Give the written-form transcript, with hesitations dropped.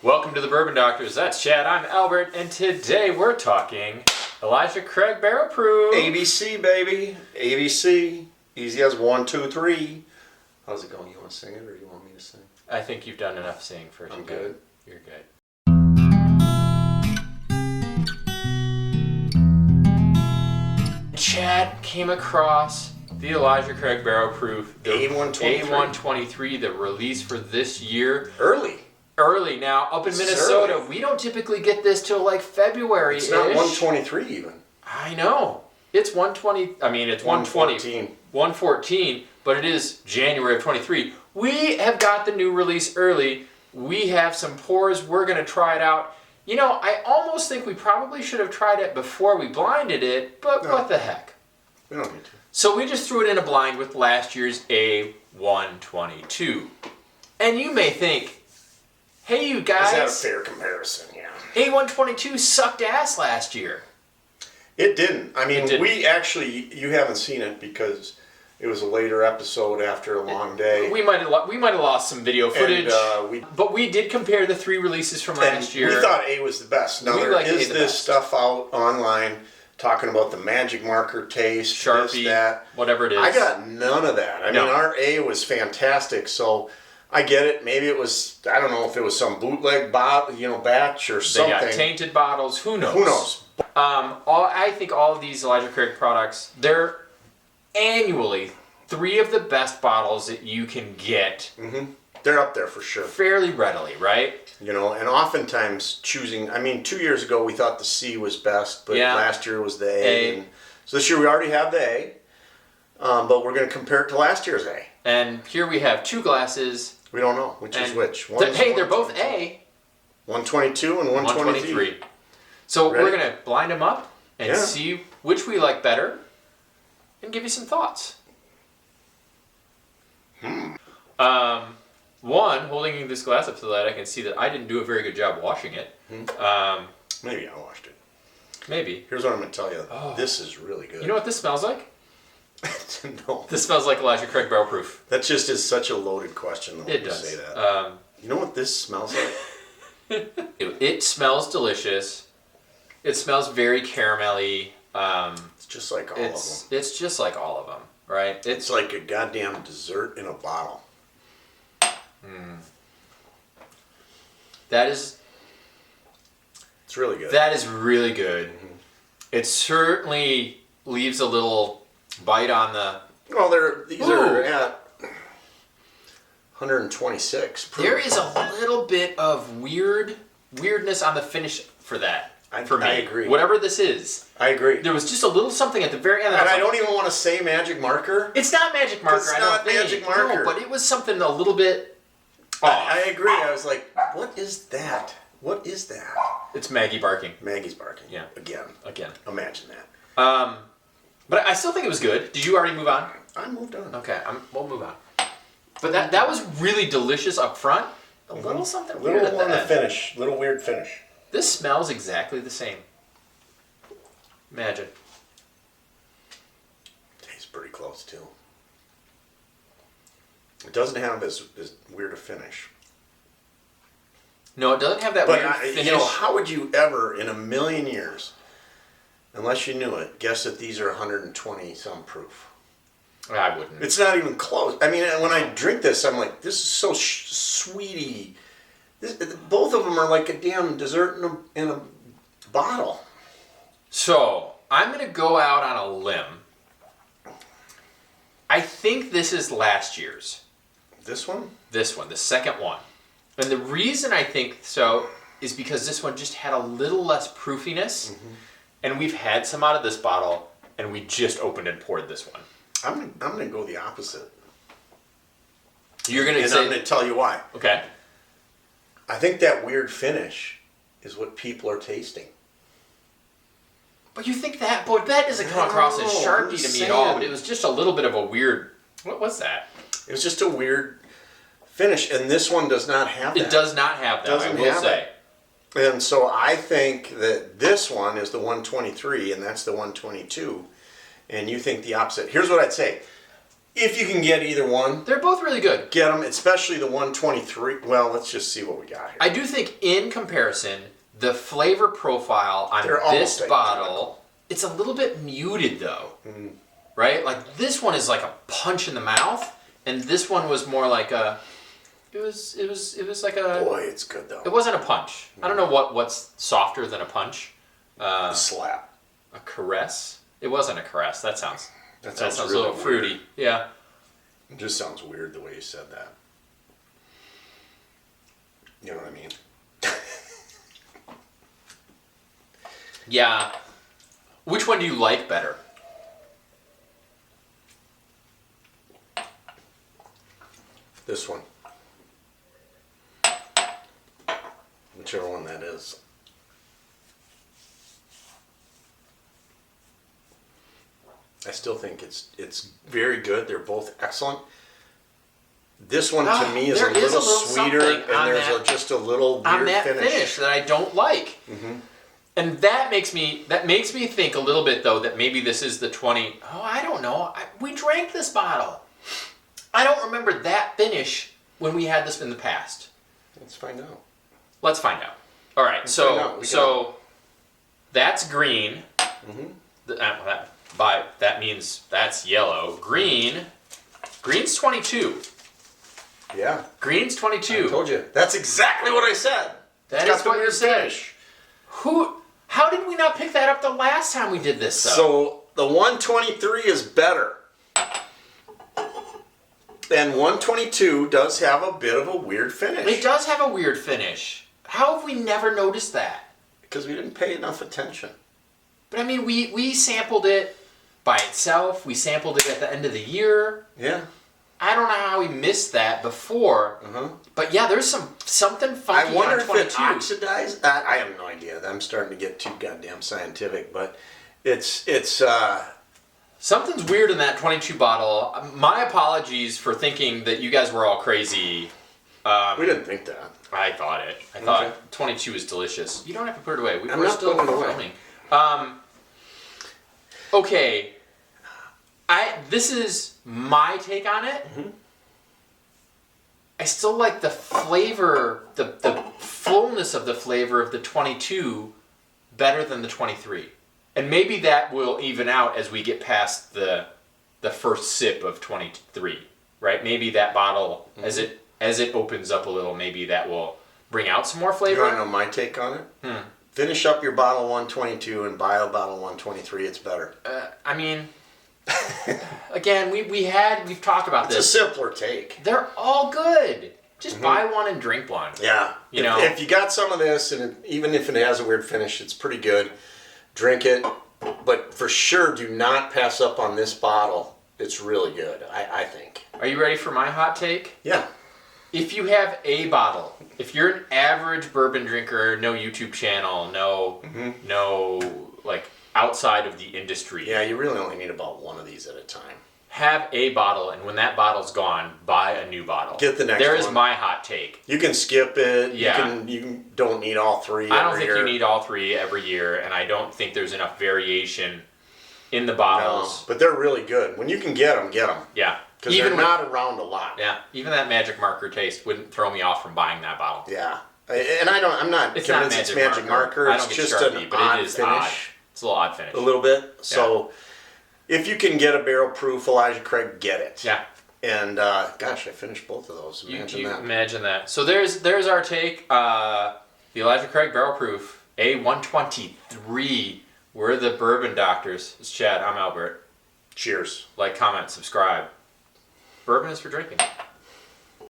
Welcome to the Bourbon Doctors. That's Chad. I'm Albert, and today we're talking Elijah Craig Barrel Proof. ABC, baby. ABC. Easy as 1, 2, 3. How's it going? You want to sing it or you want me to sing? I think you've done enough singing for today. I'm good. You're good. Chad came across the Elijah Craig Barrel Proof, the A123. A123, the release for this year. Early. Now, up in Minnesota, we don't typically get this till like February-ish. It's not 123 even. I know. It's 120. I mean, it's 120. 114, but it is January of 23. We have got the new release early. We have some pours. We're going to try it out. You know, I almost think we probably should have tried it before we blinded it, but what the heck. We don't need to. So we just threw it in a blind with last year's A122. And you may think, hey, you guys. Is that a fair comparison? Yeah. A122 sucked ass last year. It didn't. I mean, we actually, you haven't seen it because it was a later episode after a long day. We might have lost some video footage, but we did compare the three releases from last year. We thought A was the best. Now there is this stuff out online talking about the magic marker taste, Sharpie, this, that, whatever it is. I got none of that. I mean, our A was fantastic, so I get it. Maybe it was, I don't know if it was some bootleg batch or something. They got tainted bottles. Who knows? Who knows? I think all of these Elijah Craig products, they're annually 3 of the best bottles that you can get. Mm-hmm. They're up there for sure. Fairly readily, right? You know, and oftentimes choosing, I mean, 2 years ago we thought the C was best, but last year was the A. And so this year we already have the A, but we're going to compare it to last year's A. And here we have 2 glasses. We don't know which is which. Hey, they're both A. 122 and 123. So we're going to blind them up and see which we like better and give you some thoughts. One, holding this glass up so that I can see that I didn't do a very good job washing it. Maybe I washed it. Maybe. Here's what I'm going to tell you. This is really good. You know what this smells like? No. This smells like Elijah Craig Barrel Proof. That just is such a loaded question. It does. Say that. You know what this smells like? It smells delicious. It smells very caramelly. It's just like all of them. It's just like all of them, right? It's like a goddamn dessert in a bottle. It's really good. That is really good. Mm-hmm. It certainly leaves a little bite on the... Well, these are at 126 proof. There is a little bit of weirdness on the finish for that. For me. I agree. Whatever this is. I agree. There was just a little something at the very end. And I don't even want to say magic marker. It's not magic marker. It's not magic marker. No, but it was something a little bit off. I agree. I was like, what is that? What is that? It's Maggie barking. Maggie's barking. Yeah. Again. Imagine that. But I still think it was good. Did you already move on? I moved on. Okay, we'll move on. But that was really delicious up front. A little something weird at the end. Finish. Little weird finish. This smells exactly the same. Imagine. Tastes pretty close too. It doesn't have as weird a finish. No, it doesn't have that weird finish. You know, how would you ever, in a million years, unless you knew it, guess that these are 120 some proof? I wouldn't. It's not even close. I mean, when I drink this, I'm like, this is so sweety. Both of them are like a damn dessert in a bottle. So, I'm going to go out on a limb. I think this is last year's. This one? This one, the second one. And the reason I think so is because this one just had a little less proofiness. Mm-hmm. And we've had some out of this bottle, and we just opened and poured this one. I'm going to go the opposite. You're going to say... And I'm going to tell you why. Okay. I think that weird finish is what people are tasting. But you think that... But that doesn't come across as Sharpie to me at all. But it was just a little bit of a weird... What was that? It was just a weird finish. And this one does not have that. It does not have that, I will say. And so I think that this one is the 123 and that's the 122. And you think the opposite. Here's what I'd say. If you can get either one, They're both really good. get them, especially the 123. Well, let's just see what we got here. I do think in comparison, the flavor profile on They're this almost bottle, identical. it's a little bit muted though. Right? Like this one is like a punch in the mouth, and this one was more like a it was like a Boy, it's good though. It wasn't a punch. I don't know what's softer than a punch. A slap. A caress. It wasn't a caress. That sounds sounds a really little weird. fruity. Yeah. It just sounds weird the way you said that. You know what I mean? Yeah. Which one do you like better? This one. Whichever one that is. I still think it's very good. They're both excellent. This one to me is a there is little a little sweeter, something and on there's that- just a little On weird that finish. that I don't like. And that makes me think a little bit though that maybe this is the 20. Oh, I don't know. We drank this bottle. I don't remember that finish when we had this in the past. Let's find out. Let's find out. All right, Let's find out. so that's green. That means that's yellow. Green's 22. Yeah. Green's 22. I told you. That's exactly what I said. That It's is got the what you weird said. finish. How did we not pick that up the last time we did this though? So the 123 is better. And 122 does have a bit of a weird finish. It does have a weird finish. How have we never noticed that? Because we didn't pay enough attention. But I mean, we sampled it by itself. We sampled it at the end of the year. Yeah. I don't know how we missed that before. But yeah, there's something funky I wonder on if 22. it oxidized. I have no idea. I'm starting to get too goddamn scientific, but it's Something's weird in that 22 bottle. My apologies for thinking that you guys were all crazy. we didn't think that. I thought it. I thought 22 is delicious. You don't have to put it away. I'm We're not still putting it away. filming. Okay. This is my take on it. I still like the flavor, the fullness of the flavor of the 22 better than the 23. And maybe that will even out as we get past the first sip of 23, right? Maybe that bottle, as it opens up a little, maybe that will bring out some more You flavor. want to know my take on it? Finish up your bottle 122 and buy a bottle 123. It's better. I mean, again, we've talked about It's this. a simpler take. They're all good. Just buy one and drink one. Yeah. You know? If you got some of this, and even if it has a weird finish, it's pretty good. Drink it. But for sure, do not pass up on this bottle. It's really good, I think. Are you ready for my hot take? Yeah. If you have a bottle, if you're an average bourbon drinker, no YouTube channel, no like outside of the industry, Yeah, you really only need about one of these at a time. have a bottle, and when that bottle's gone, buy a new bottle. Get the next There is one. my hot take. You can skip it. Yeah. You don't need all three. I don't every think year. you need all three every year, and I don't think there's enough variation in the No, bottles. but they're really good. When you can get them, get them. Yeah. Because they're not around a lot. Yeah, even that magic marker taste wouldn't throw me off from buying that bottle. Yeah. And I'm not It's not convinced it's magic marker. I It's don't get just Sharpie, an but odd it is finish. odd. It's a little odd finish. A little bit. So if you can get a barrel proof Elijah Craig, get it. Yeah. And gosh, I finished both of those. You Imagine that. imagine that. So there's our take. The Elijah Craig Barrel Proof A123. We're the Bourbon Doctors. It's Chad. I'm Albert. Cheers. Like, comment, subscribe. Bourbon is for drinking.